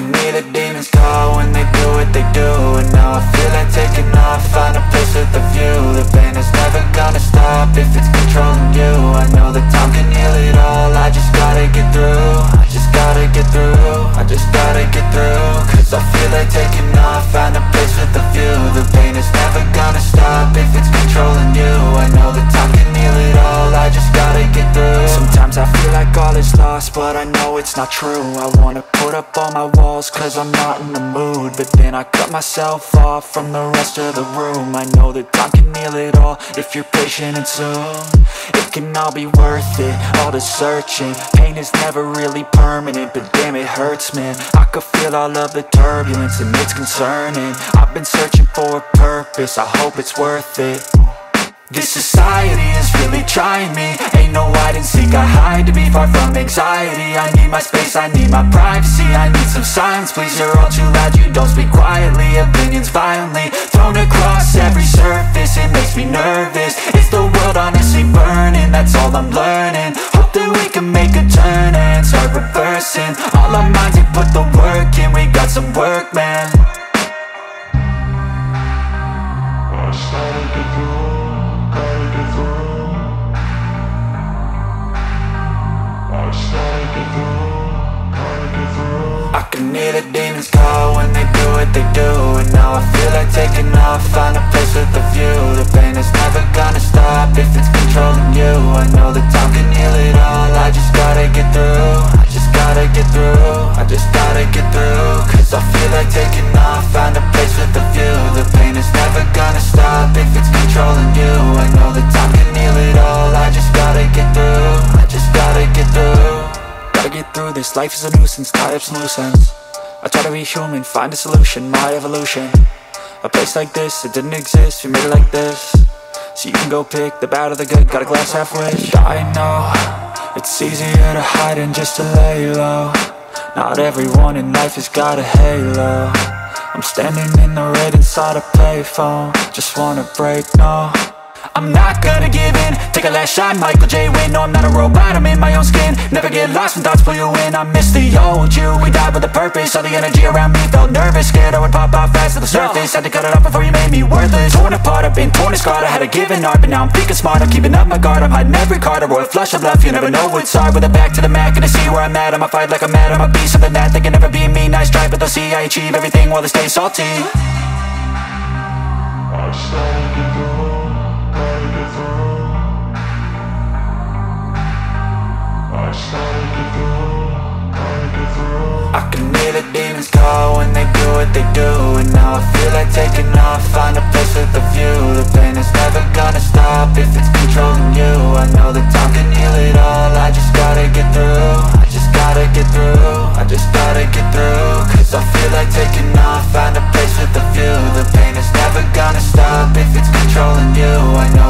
can hear the demons call when they do what they do. And now I feel like taking off, find a place with a view. The pain is never gonna stop if it's controlling you. I know that time can heal it all, I just gotta get through. I just gotta get through, I just gotta get through. Cause I feel like taking off, find a place with a view. The pain is never gonna stop if it's controlling you. I know that time can heal it all, I just gotta get through. Sometimes I feel like all is lost, but I know it's not true. I wanna put up all my walls cause I'm not in the mood, but then I cut myself off from the rest of the room. I know that time can heal it all if you're patient and soon it can all be worth it, all the searching. Pain is never really permanent, but damn it hurts, man. I could feel all of the turbulence and it's concerning. I've been searching for a purpose, I hope it's worth it. This society is really trying me. Ain't no hide and seek, I hide to be far from anxiety. I need my space, I need my privacy, I need some silence, please. You're all too loud, you don't speak quietly. Opinions violently thrown across every surface, it makes me nervous. Is the world honestly burning? That's all I'm learning. Hope that we can make a turn and start reversing. All our minds and put the work in, we got some work, man. I started to do. I can hear the demons call when they do what they do. And now I feel like taking off, find a place with a view. The pain is never gonna stop if it's controlling you. I know that time can heal it all, I just gotta get through. I just gotta get through, I just gotta get through. Cause I feel like taking off, find a place with a view. The pain is never gonna stop if it's controlling you. I know that time can heal it all, I just gotta get through. I just gotta get through. Gotta get through this, life is a nuisance, tie up some loose ends. I try to be human, find a solution, my evolution. A place like this, it didn't exist, we made it like this. So you can go pick the bad or the good, got a glass half wish. I know, it's easier to hide than just to lay low. Not everyone in life has got a halo. I'm standing in the red inside a payphone, just wanna break, no. I'm not gonna give in, take a last shot, Michael J. Win. No, I'm not a robot, I'm in my own skin. Never get lost when thoughts pull you in. I miss the old you, we died with a purpose. All the energy around me felt nervous, scared I would pop out fast to the surface. Had to cut it off before you made me worthless. Torn apart, I've been torn and scarred. I had to give an art, but now I'm thinking smart. I'm keeping up my guard, I'm hiding every card. A royal flush of love, you never know what's hard. With a back to the mat, gonna see where I'm at. I'ma fight like I'm mad, I'ma be something that they can never be me. Nice try, but they'll see I achieve everything while they stay salty. I started to do. I can hear the demons call when they do what they do. And now I feel like taking off, find a place with a view. The pain is never gonna stop if it's controlling you. I know that time can heal it all, I just gotta get through. I just gotta get through, I just gotta get through. Cause I feel like taking off, find a place with a view. The pain is never gonna stop if it's controlling you. I know